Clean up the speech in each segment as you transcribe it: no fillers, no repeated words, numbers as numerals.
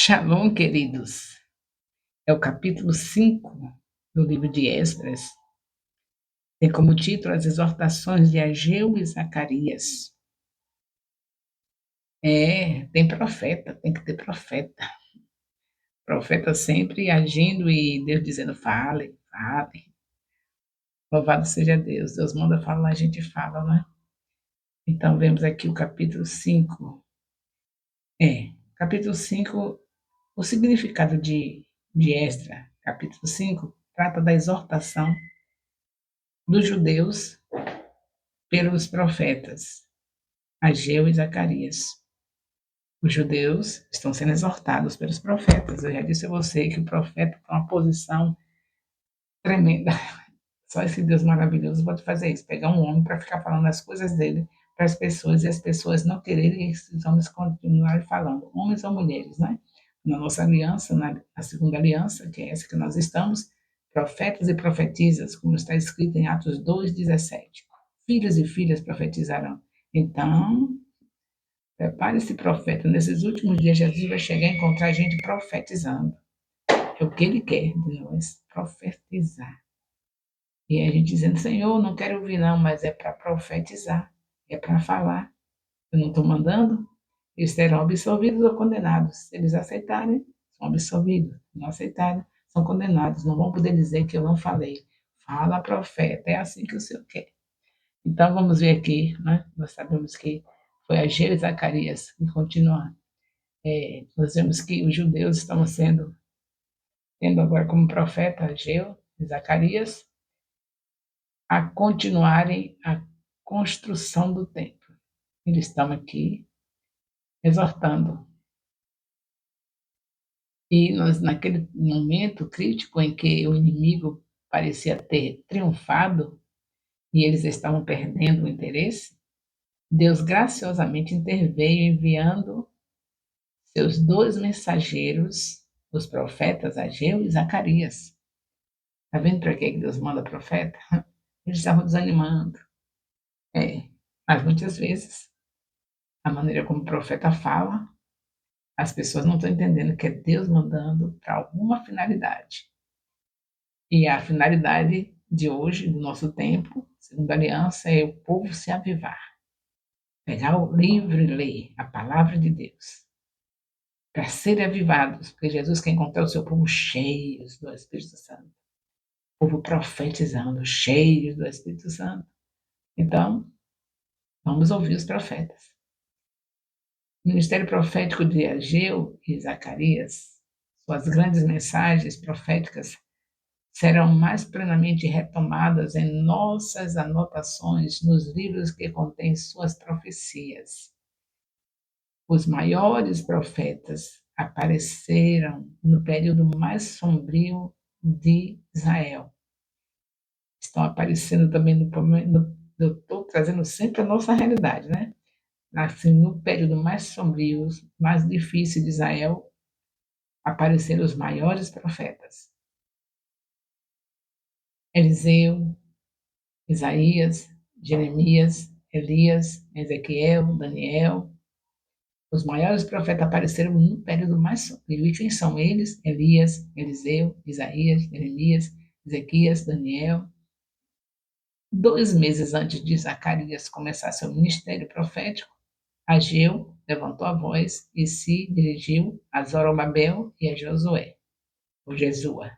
Shalom, queridos. É o capítulo 5 do livro de Esdras. Tem como título as exortações de Ageu e Zacarias. Tem profeta, tem que ter profeta. Profeta sempre agindo e Deus dizendo, fale, fale. Louvado seja Deus. Deus manda falar, a gente fala, né? Então, vemos aqui o capítulo 5. Capítulo 5, o significado de Esdras. Capítulo 5 trata da exortação dos judeus pelos profetas Ageu e Zacarias. Os judeus estão sendo exortados pelos profetas. Eu já disse a você que o profeta tem uma posição tremenda. Só esse Deus maravilhoso pode fazer isso, pegar um homem para ficar falando as coisas dele para as pessoas e as pessoas não quererem, esses homens continuarem falando, homens ou mulheres, né? Na nossa aliança, na segunda aliança, que é essa que nós estamos, profetas e profetizas, como está escrito em Atos 2:17. Filhos e filhas profetizarão. Então, prepare-se, profeta. Nesses últimos dias, Jesus vai chegar e encontrar a gente profetizando. É o que ele quer de nós, profetizar. E a gente dizendo, Senhor, não quero ouvir não, mas é para profetizar, é para falar. Eu não estou mandando, eles serão absolvidos ou condenados. Se eles aceitarem, são absolvidos. Se não aceitarem, são condenados. Não vão poder dizer que eu não falei. Fala, profeta, é assim que o Senhor quer. Então, vamos ver aqui, né? Nós sabemos que foi Ageu e Zacarias, e continua. Nós vemos que os judeus estão tendo agora como profeta Ageu e Zacarias, a continuarem a construção do templo. Eles estão aqui exortando. E nós, naquele momento crítico em que o inimigo parecia ter triunfado e eles estavam perdendo o interesse, Deus graciosamente interveio enviando seus dois mensageiros, os profetas Ageu e Zacarias. Está vendo para que Deus manda profeta? Eles estavam desanimando. Mas muitas vezes, a maneira como o profeta fala, as pessoas não estão entendendo que é Deus mandando para alguma finalidade. E a finalidade de hoje, do nosso tempo, segundo a aliança, é o povo se avivar. Pegar o livro e ler a palavra de Deus. Para serem avivados, porque Jesus quer encontrar o seu povo cheios do Espírito Santo. O povo profetizando, cheios do Espírito Santo. Então, vamos ouvir os profetas. O ministério profético de Ageu e Zacarias, suas grandes mensagens proféticas serão mais plenamente retomadas em nossas anotações nos livros que contêm suas profecias. Os maiores profetas apareceram no período mais sombrio de Israel. Estão aparecendo também eu estou trazendo sempre a nossa realidade, né? Assim, no período mais sombrio, mais difícil de Israel, apareceram os maiores profetas. Eliseu, Isaías, Jeremias, Elias, Ezequiel, Daniel. Os maiores profetas apareceram no período mais sombrio. E quem são eles? Elias, Eliseu, Isaías, Jeremias, Ezequias, Daniel. 2 meses antes de Zacarias começar seu ministério profético, Ageu levantou a voz e se dirigiu a Zorobabel e a Josué, ou Jesua.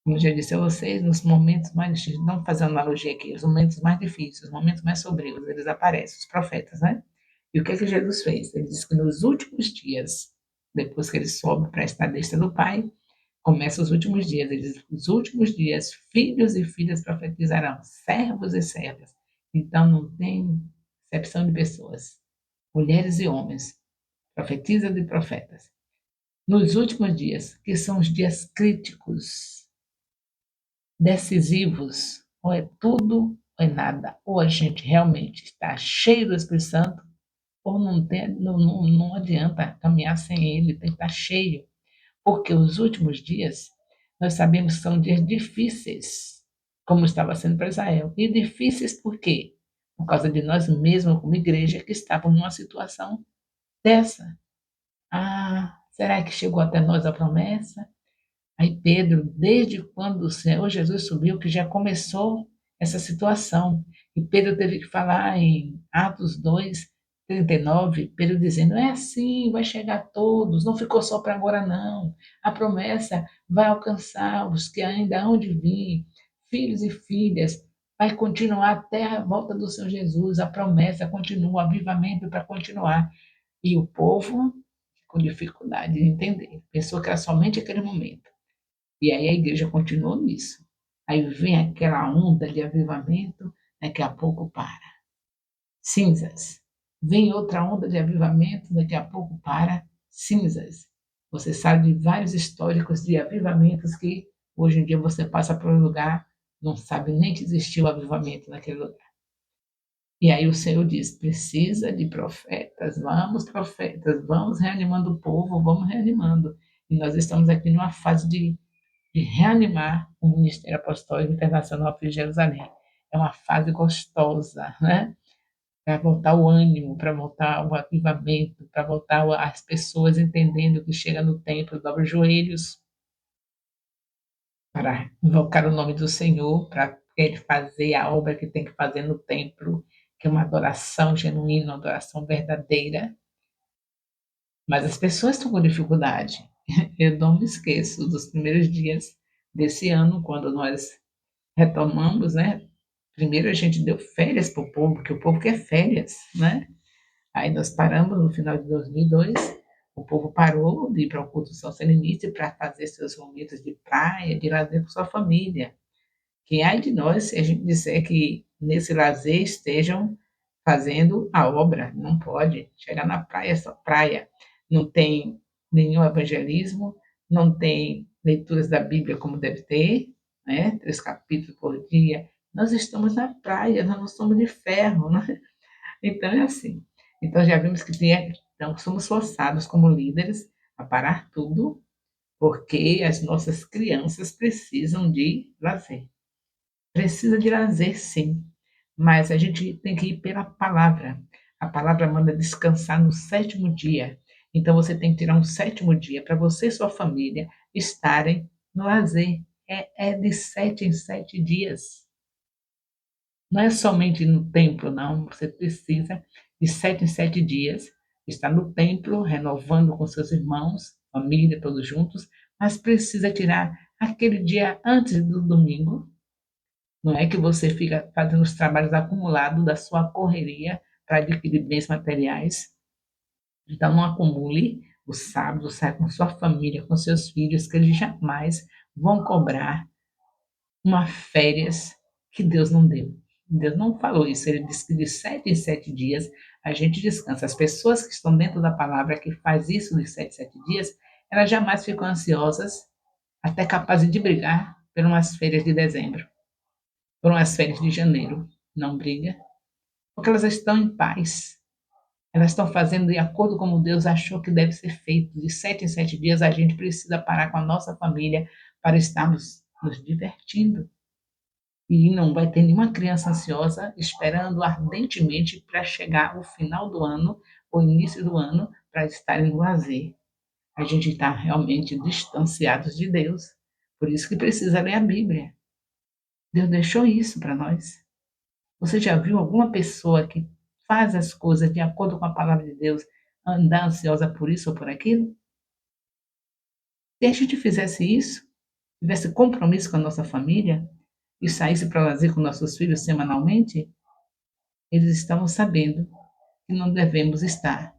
Como eu já disse a vocês, nos momentos mais difíceis, vamos fazer uma analogia aqui, os momentos mais difíceis, os momentos mais sombrios, eles aparecem, os profetas, né? E o que Jesus fez? Ele disse que nos últimos dias, depois que ele sobe para estar à destra do Pai, começam os últimos dias. Ele diz, nos últimos dias, filhos e filhas profetizarão, servos e servas. Então, não tem exceção de pessoas, mulheres e homens, profetizam e profetas. Nos últimos dias, que são os dias críticos, decisivos, ou é tudo ou é nada, ou a gente realmente está cheio do Espírito Santo, ou não adianta caminhar sem ele, tem que estar cheio, porque os últimos dias, nós sabemos que são dias difíceis, como estava sendo para Israel. E difíceis por quê? Por causa de nós mesmos, como igreja, que estávamos numa situação dessa. Ah, será que chegou até nós a promessa? Aí Pedro, desde quando o Senhor Jesus subiu, que já começou essa situação. E Pedro teve que falar em Atos 2:39, Pedro dizendo, é assim, vai chegar a todos, não ficou só para agora não. A promessa vai alcançar os que ainda hão de vir, filhos e filhas, vai continuar até a volta do Senhor Jesus, a promessa continua, o avivamento para continuar. E o povo com dificuldade de entender, pensou que era somente aquele momento. E aí a igreja continuou nisso. Aí vem aquela onda de avivamento, daqui a pouco para. Cinzas. Vem outra onda de avivamento, daqui a pouco para. Cinzas. Você sabe de vários históricos de avivamentos que hoje em dia você passa por um lugar, não sabe nem que existiu avivamento naquele lugar. E aí o Senhor diz: precisa de profetas, vamos reanimando o povo, vamos reanimando. E nós estamos aqui numa fase de reanimar o Ministério Apostólico Internacional aqui de Jerusalém. É uma fase gostosa, né? Para voltar o ânimo, para voltar o avivamento, para voltar as pessoas entendendo que chega no templo, dobra os joelhos para invocar o nome do Senhor, para ele fazer a obra que tem que fazer no templo, que é uma adoração genuína, uma adoração verdadeira. Mas as pessoas estão com dificuldade. Eu não me esqueço dos primeiros dias desse ano, quando nós retomamos, né? Primeiro a gente deu férias para o povo, porque o povo quer férias, né? Aí nós paramos no final de 2002, o povo parou de ir para o culto São Serenite para fazer seus momentos de praia, de lazer com sua família. Quem ai de nós se a gente disser que nesse lazer estejam fazendo a obra, não pode. Chegar na praia é só praia. Não tem nenhum evangelismo, não tem leituras da Bíblia como deve ter, né? 3 capítulos por dia. Nós estamos na praia, nós não somos de ferro, né? Então é assim. Então já vimos que então, somos forçados como líderes a parar tudo, porque as nossas crianças precisam de lazer. Precisa de lazer, sim, mas a gente tem que ir pela palavra. A palavra manda descansar no sétimo dia. Então você tem que tirar um sétimo dia para você e sua família estarem no lazer. É de 7 em 7 dias. Não é somente no templo, não. Você precisa de 7 em 7 dias estar no templo, renovando com seus irmãos, família, todos juntos, mas precisa tirar aquele dia antes do domingo. Não é que você fica fazendo os trabalhos acumulados da sua correria para adquirir bens materiais. Então, não acumule o sábado, sai com sua família, com seus filhos, que eles jamais vão cobrar uma férias que Deus não deu. Deus não falou isso, ele disse que de 7 em 7 dias a gente descansa. As pessoas que estão dentro da palavra que faz isso de 7 em 7 dias, elas jamais ficam ansiosas, até capazes de brigar por umas férias de dezembro, por umas férias de janeiro. Não briga, porque elas estão em paz. Elas estão fazendo de acordo como Deus achou que deve ser feito. De 7 em 7 dias a gente precisa parar com a nossa família para estarmos nos divertindo. E não vai ter nenhuma criança ansiosa esperando ardentemente para chegar o final do ano, o início do ano, para estar em lazer. A gente está realmente distanciados de Deus. Por isso que precisa ler a Bíblia. Deus deixou isso para nós. Você já viu alguma pessoa que faz as coisas de acordo com a palavra de Deus andar ansiosa por isso ou por aquilo? Se a gente fizesse isso, tivesse compromisso com a nossa família e saísse para lazer com nossos filhos semanalmente, eles estão sabendo que não devemos estar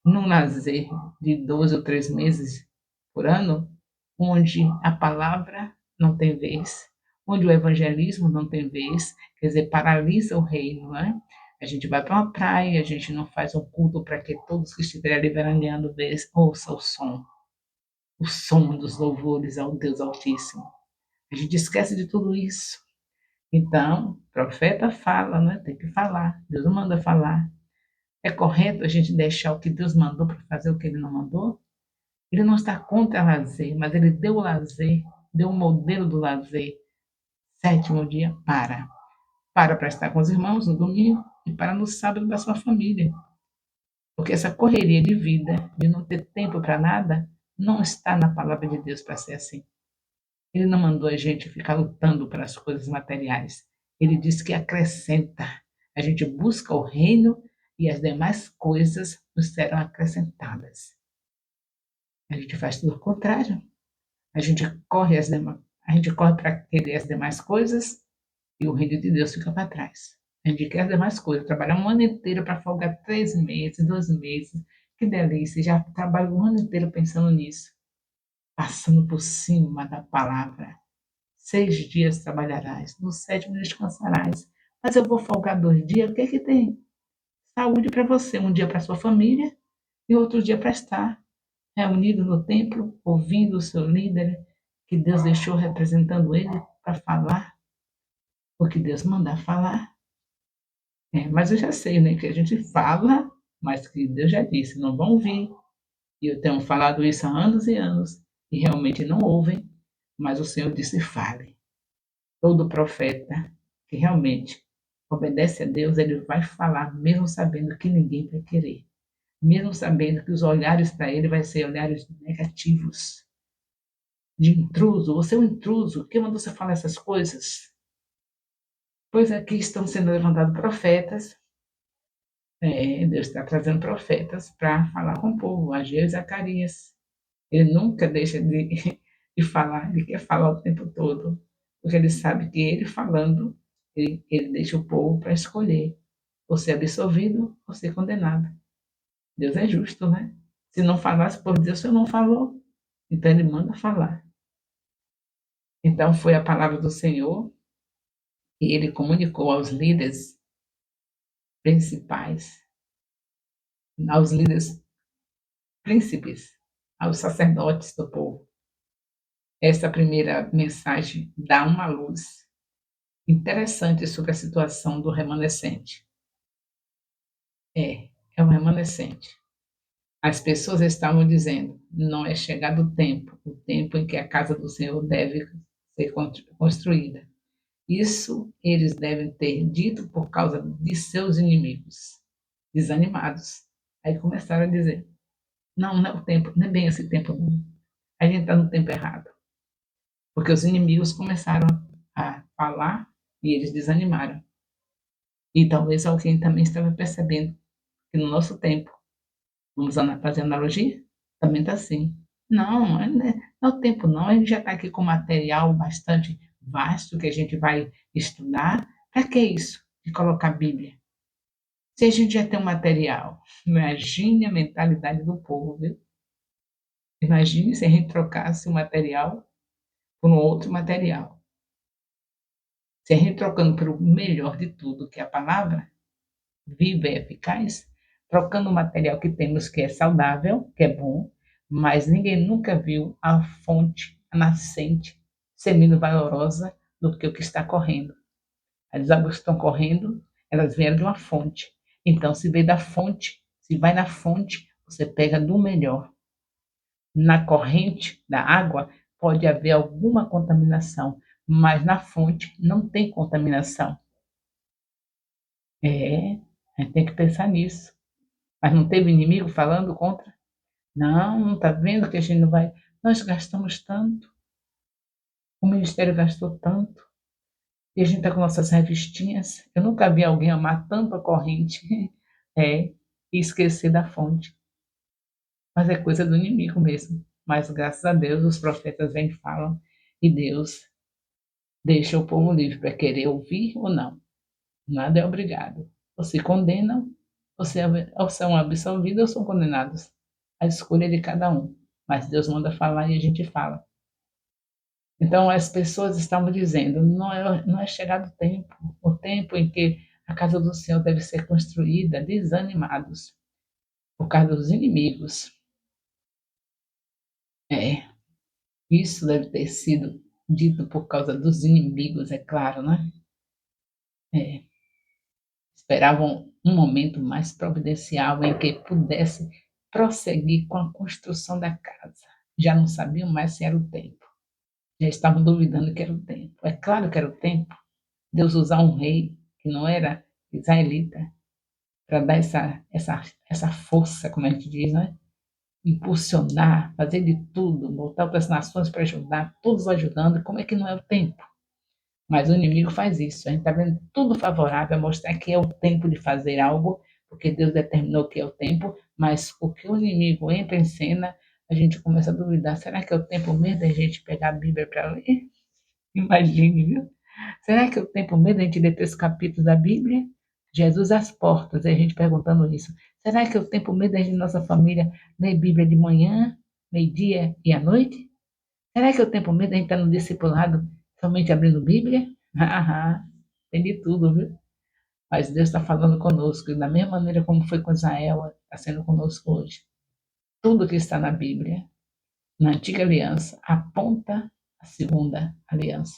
num lazer de 2 ou 3 meses por ano, onde a palavra não tem vez, onde o evangelismo não tem vez, quer dizer, paralisa o reino, né? A gente vai para uma praia, a gente não faz um culto para que todos que estiverem ali veraneando ouçam o som dos louvores ao Deus Altíssimo. A gente esquece de tudo isso. Então, o profeta fala, né? Tem que falar. Deus não manda falar. É correto a gente deixar o que Deus mandou para fazer o que ele não mandou? Ele não está contra lazer, mas ele deu o lazer, deu o modelo do lazer. Sétimo dia, para. Para estar com os irmãos no domingo e para no sábado da sua família. Porque essa correria de vida, de não ter tempo para nada, não está na palavra de Deus para ser assim. Ele não mandou a gente ficar lutando pelas coisas materiais. Ele disse que acrescenta. A gente busca o reino e as demais coisas nos serão acrescentadas. A gente faz tudo ao contrário. A gente corre a gente corre para querer as demais coisas e o reino de Deus fica para trás. A gente quer as demais coisas, trabalhar um ano inteiro para folgar 3 meses, 2 meses. Que delícia, já trabalho o ano inteiro pensando nisso, passando por cima da palavra. 6 dias trabalharás, no sétimo descansarás. Mas eu vou folgar 2 dias, o que é que tem? Saúde para você, um dia para sua família e outro dia para estar reunido no templo, ouvindo o seu líder, que Deus deixou representando ele para falar o que Deus mandar falar. Mas eu já sei, né, que a gente fala, mas que Deus já disse, não vão ouvir. E eu tenho falado isso há anos e anos, e realmente não ouvem, mas o Senhor disse, fale. Todo profeta que realmente obedece a Deus, ele vai falar, mesmo sabendo que ninguém vai querer. Mesmo sabendo que os olhares para ele vai ser olhares negativos, de intruso. Você é um intruso, quem mandou você falar essas coisas? Pois aqui estão sendo levantados profetas. Deus está trazendo profetas para falar com o povo, Ageu e Zacarias. Ele nunca deixa de falar, ele quer falar o tempo todo, porque ele sabe que ele falando, ele deixa o povo para escolher, ou ser absolvido ou ser condenado. Deus é justo, né? Se não falasse por Deus, o Senhor não falou. Então ele manda falar. Então foi a palavra do Senhor e ele comunicou aos líderes principais, aos líderes príncipes, aos sacerdotes do povo. Essa primeira mensagem dá uma luz interessante sobre a situação do remanescente. É um remanescente. As pessoas estavam dizendo: não é chegado o tempo em que a casa do Senhor deve ser construída. Isso eles devem ter dito por causa de seus inimigos, desanimados. Aí começaram a dizer: não, não é o tempo, não é bem esse tempo, não. A gente está no tempo errado. Porque os inimigos começaram a falar e eles desanimaram. E talvez alguém também estava percebendo que no nosso tempo, vamos fazer analogia? Também está assim. Não, não é o tempo não, a gente já está aqui com material bastante vasto que a gente vai estudar. Para que isso? De colocar a Bíblia? Se a gente já tem um material, imagine a mentalidade do povo, viu? Imagine se a gente trocasse o material por um outro material. Se a gente trocando pelo melhor de tudo, que é a palavra, viva e eficaz, trocando o material que temos, que é saudável, que é bom, mas ninguém nunca viu a fonte, a nascente, ser menos valorosa do que o que está correndo. As águas que estão correndo, elas vieram de uma fonte. Então, se veio da fonte, se vai na fonte, você pega do melhor. Na corrente da água pode haver alguma contaminação, mas na fonte não tem contaminação. A gente tem que pensar nisso. Mas não teve inimigo falando contra? Não, não está vendo que a gente não vai. Nós gastamos tanto, o ministério gastou tanto, e a gente está com nossas revistinhas. Eu nunca vi alguém amar tanto a corrente e esquecer da fonte. Mas é coisa do inimigo mesmo. Mas graças a Deus os profetas vêm e falam, e Deus deixa o povo livre para querer ouvir ou não. Nada é obrigado. Ou se condenam, ou são absolvidos ou são condenados. A escolha é de cada um. Mas Deus manda falar e a gente fala. Então as pessoas estavam dizendo, não é chegado o tempo em que a casa do Senhor deve ser construída, desanimados, por causa dos inimigos. É, isso deve ter sido dito por causa dos inimigos, é claro, né? É, esperavam um momento mais providencial em que pudesse prosseguir com a construção da casa. Já não sabiam mais se era o tempo. Já estavam duvidando que era o tempo. É claro que era o tempo. Deus usar um rei que não era israelita para dar essa força, como a gente diz, né? Impulsionar, fazer de tudo, botar outras nações para ajudar, todos ajudando, como é que não é o tempo? Mas o inimigo faz isso, a gente está vendo tudo favorável a mostrar que é o tempo de fazer algo, porque Deus determinou que é o tempo, mas o que o inimigo entra em cena, a gente começa a duvidar, será que é o tempo mesmo da gente pegar a Bíblia para ler? Imagine, viu? Será que é o tempo mesmo da gente ler 3 capítulos da Bíblia? Jesus às portas, e a gente perguntando isso. Será que é o tempo mesmo da gente, nossa família, ler Bíblia de manhã, meio-dia e à noite? Será que é o tempo mesmo da gente estar no discipulado somente abrindo Bíblia? Tem de tudo, viu? Mas Deus está falando conosco, e da mesma maneira como foi com Israel, está sendo conosco hoje. Tudo que está na Bíblia, na antiga aliança, aponta a segunda aliança.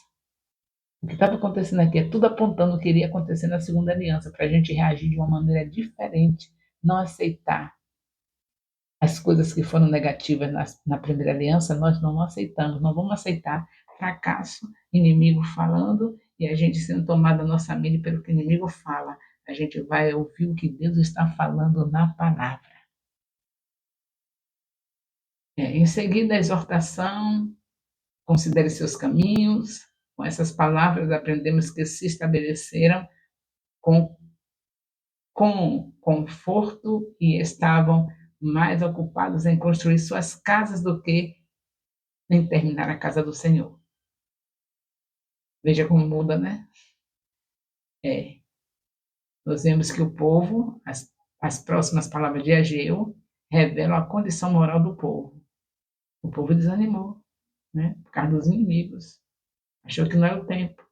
O que estava acontecendo aqui é tudo apontando o que iria acontecer na segunda aliança, para a gente reagir de uma maneira diferente, não aceitar as coisas que foram negativas na primeira aliança, nós não aceitamos, não vamos aceitar fracasso, inimigo falando e a gente sendo tomado a nossa mente pelo que o inimigo fala. A gente vai ouvir o que Deus está falando na palavra. Em seguida, a exortação, considere seus caminhos. Com essas palavras, aprendemos que se estabeleceram com conforto e estavam mais ocupados em construir suas casas do que em terminar a casa do Senhor. Veja como muda, né? É, nós vemos que o povo, as próximas palavras de Ageu, revelam a condição moral do povo. O povo desanimou, né? Por causa dos inimigos. Achou que não era o tempo.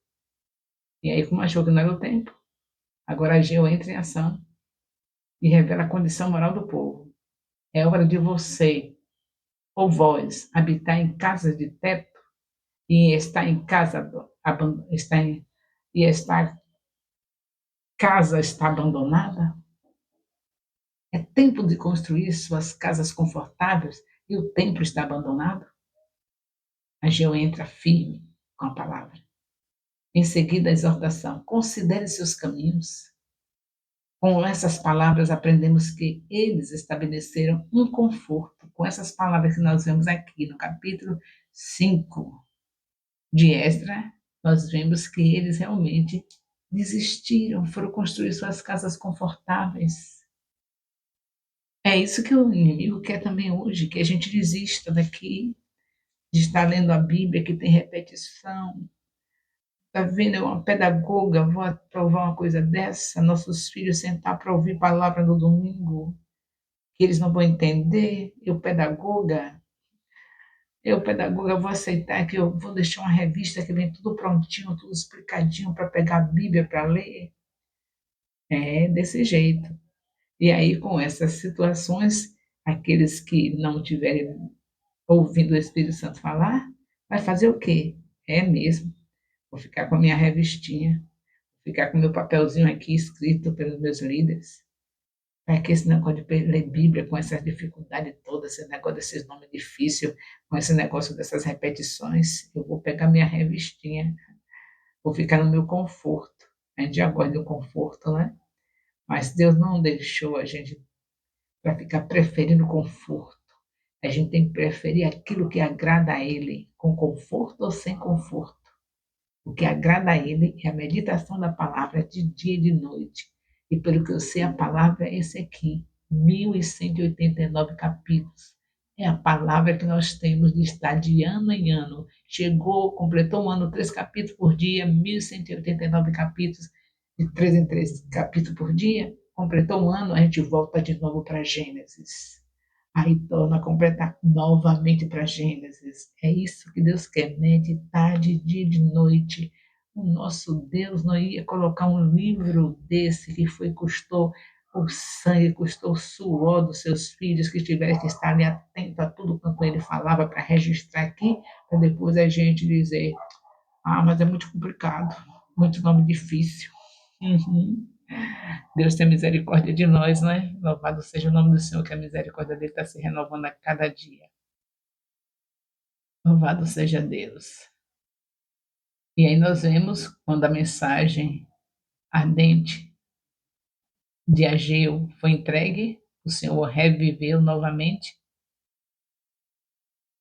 E aí, como achou que não era o tempo, agora Ageu entra em ação e revela a condição moral do povo. É hora de você, ou vós, habitar em casas de teto e estar em casa, está em, e esta casa está abandonada. É tempo de construir suas casas confortáveis e o templo está abandonado? Ageu entra firme com a palavra. Em seguida, a exortação: considere seus caminhos. Com essas palavras, aprendemos que eles estabeleceram um conforto. Com essas palavras que nós vemos aqui no capítulo 5 de Esdra, nós vemos que eles realmente desistiram, foram construir suas casas confortáveis. É isso que o inimigo quer também hoje, que a gente desista daqui, de estar lendo a Bíblia, que tem repetição. Está vendo, eu, uma pedagoga, vou aprovar uma coisa dessa, nossos filhos sentar para ouvir palavra no domingo, que eles não vão entender, eu, pedagoga, vou aceitar que eu vou deixar uma revista que vem tudo prontinho, tudo explicadinho para pegar a Bíblia para ler. É desse jeito. E aí, com essas situações, aqueles que não tiverem ouvindo o Espírito Santo falar, vai fazer o quê? É mesmo. Vou ficar com a minha revistinha, vou ficar com meu papelzinho aqui escrito pelos meus líderes. Para que esse negócio de ler Bíblia com essas dificuldades todas, esse negócio desses nomes difíceis, com esse negócio dessas repetições, eu vou pegar minha revistinha, vou ficar no meu conforto. A gente já gosta do conforto, né? Mas Deus não deixou a gente para ficar preferindo conforto. A gente tem que preferir aquilo que agrada a Ele, com conforto ou sem conforto. O que agrada a Ele é a meditação da palavra de dia e de noite. E pelo que eu sei, a palavra é esse aqui, 1189 capítulos. É a palavra que nós temos de estar de ano em ano. Chegou, completou um ano, 3 capítulos por dia, 1189 capítulos, de 3 em 3 capítulos por dia. Completou um ano, a gente volta de novo para Gênesis. Aí torna a completar novamente para Gênesis. É isso que Deus quer, meditar de dia e de noite. O nosso Deus não ia colocar um livro desse que custou o sangue, custou o suor dos seus filhos, que tiveram que estar ali atento a tudo quanto ele falava para registrar aqui, para depois a gente dizer, mas é muito complicado, muito nome difícil. Uhum. Deus tem misericórdia de nós, né? Louvado seja o nome do Senhor, que a misericórdia dele está se renovando a cada dia. Louvado seja Deus. E aí nós vemos quando a mensagem ardente de Ageu foi entregue, o Senhor reviveu novamente.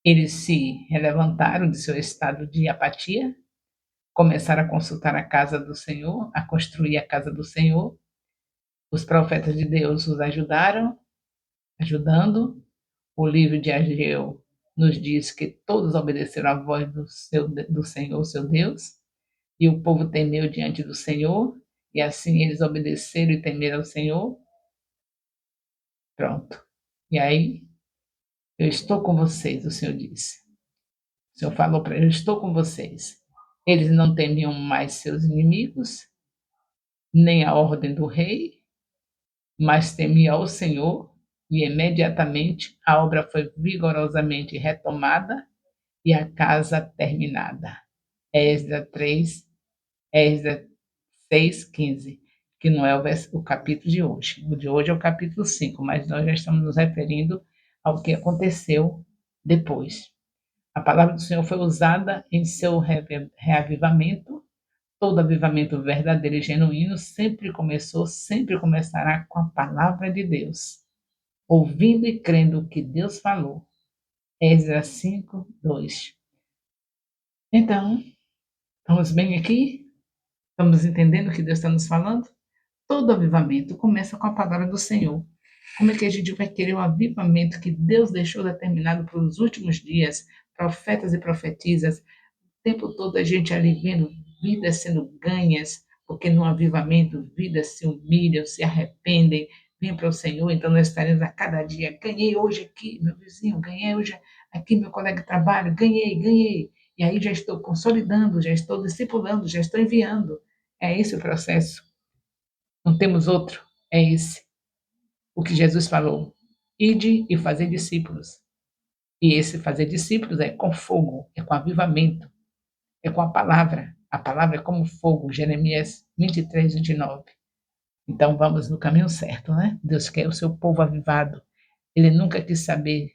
Eles se levantaram de seu estado de apatia, começaram a consultar a casa do Senhor, a construir a casa do Senhor. Os profetas de Deus os ajudaram, ajudando. O livro de Ageu nos diz que todos obedeceram à voz do Senhor, seu Deus, e o povo temeu diante do Senhor, e assim eles obedeceram e temeram ao Senhor. Pronto. E aí, eu estou com vocês, o Senhor disse. O Senhor falou para eles, eu estou com vocês. Eles não temiam mais seus inimigos, nem a ordem do rei, mas temia ao Senhor, e imediatamente a obra foi vigorosamente retomada e a casa terminada. Esdras 3, Esdras 6:15, que não é o capítulo de hoje. O de hoje é o capítulo 5, mas nós já estamos nos referindo ao que aconteceu depois. A palavra do Senhor foi usada em seu reavivamento. Todo avivamento verdadeiro e genuíno sempre começará com a palavra de Deus, ouvindo e crendo o que Deus falou. Esdras 5:2. Então, estamos bem aqui? Estamos entendendo o que Deus está nos falando? Todo avivamento começa com a palavra do Senhor. Como é que a gente vai querer o avivamento que Deus deixou determinado para os últimos dias, profetas e profetisas, o tempo todo a gente ali vendo vidas sendo ganhas, porque no avivamento vidas se humilham, se arrependem, vêm para o Senhor, então nós estaremos a cada dia, ganhei hoje aqui meu vizinho, ganhei hoje aqui meu colega de trabalho, ganhei, e aí já estou consolidando, já estou discipulando, já estou enviando. É esse o processo, não temos outro, é esse, o que Jesus falou, ide e fazer discípulos, e esse fazer discípulos é com fogo, é com avivamento, é com a palavra é como fogo, Jeremias 23:29. Então vamos no caminho certo, né? Deus quer o seu povo avivado. Ele nunca quis saber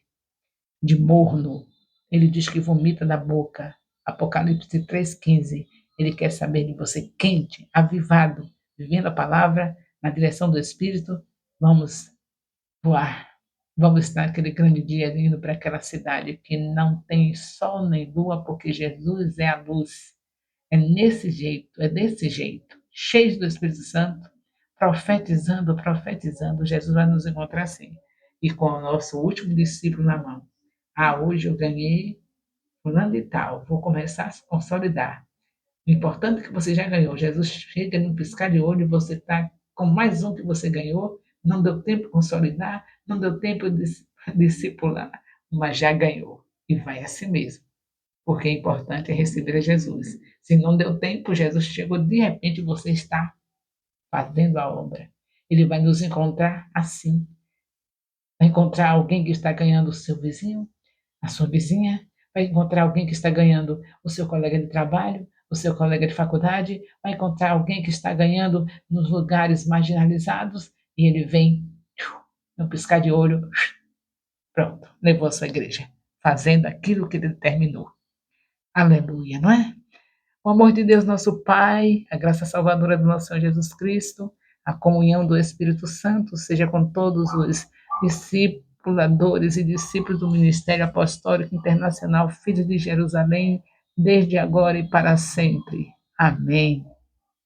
de morno. Ele diz que vomita da boca. Apocalipse 3:15. Ele quer saber de você quente, avivado, vivendo a palavra na direção do Espírito. Vamos voar. Vamos estar naquele grande dia indo para aquela cidade que não tem sol nem lua, porque Jesus é a luz. É nesse jeito, é desse jeito, cheios do Espírito Santo, profetizando, profetizando, Jesus vai nos encontrar assim. E com o nosso último discípulo na mão. Ah, hoje eu ganhei fulano e tal, vou começar a se consolidar. O importante é que você já ganhou. Jesus chega num piscar de olho e você está com mais um que você ganhou. Não deu tempo de consolidar, não deu tempo de discipular, mas já ganhou. E vai assim mesmo, porque o importante é receber a Jesus. Se não deu tempo, Jesus chegou, de repente você está fazendo a obra. Ele vai nos encontrar assim. Vai encontrar alguém que está ganhando o seu vizinho, a sua vizinha, vai encontrar alguém que está ganhando o seu colega de trabalho, o seu colega de faculdade, vai encontrar alguém que está ganhando nos lugares marginalizados e ele vem, no piscar de olho, pronto, levou a sua igreja, fazendo aquilo que ele determinou. Aleluia, não é? O amor de Deus, nosso Pai, a graça salvadora do nosso Senhor Jesus Cristo, a comunhão do Espírito Santo seja com todos os discipuladores e discípulos do Ministério Apostólico Internacional Filhos de Jerusalém, desde agora e para sempre. Amém.